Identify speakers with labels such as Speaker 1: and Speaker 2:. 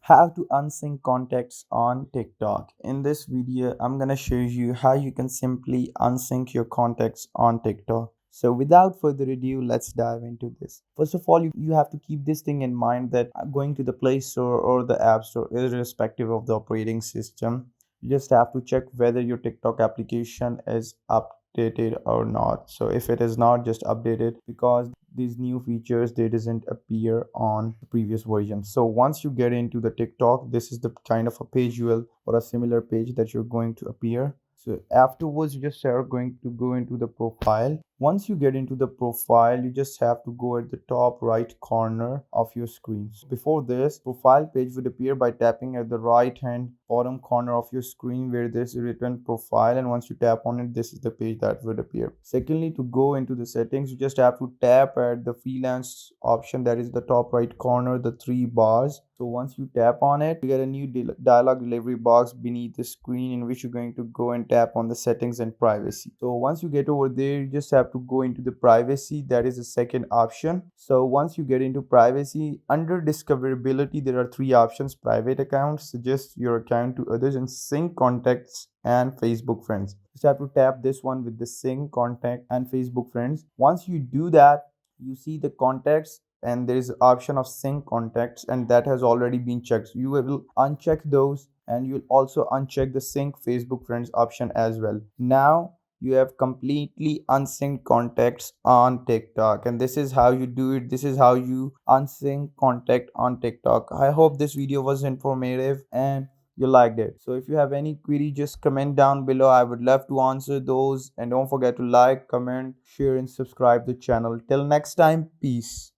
Speaker 1: How to unsync contacts on TikTok. In this video, I'm gonna show you how you can simply unsync your contacts on TikTok. So without further ado, let's dive into this. First of all, you have to keep this thing in mind that going to the Play Store or the App Store, irrespective of the operating system, you just have to check whether your TikTok application is updated or not. So if it is not, just update it because these new features they doesn't appear on the previous version. So once you get into the TikTok, this is the kind of a page you will or a similar page that you're going to appear. So afterwards you just are going to go into the profile. Once you get into the profile, you just have to go at the top right corner of your screen. So before this, profile page would appear by tapping at the right hand bottom corner of your screen where there's written profile, and once you tap on it, this is the page that would appear. Secondly, to go into the settings, you just have to tap at the freelance option that is the top right corner, the three bars. So once you tap on it, you get a new dialog delivery box beneath the screen in which you're going to go and tap on the settings and privacy. So once you get over there, you just have to go into the privacy, that is the second option. So once you get into privacy, under discoverability, there are three options: private accounts, suggest your account to others, and sync contacts and Facebook friends. Just have to tap this one with the sync contact and Facebook friends. Once you do that, you see the contacts and there is an option of sync contacts, and that has already been checked. So you will uncheck those, and you'll also uncheck the sync Facebook friends option as well. Now you have completely unsynced contacts on TikTok, and this is how you do it. This is how you unsync contact on TikTok. I hope this video was informative and you liked it. So if you have any query, just comment down below. I would love to answer those, and don't forget to like, comment, share and subscribe the channel. Till next time, peace.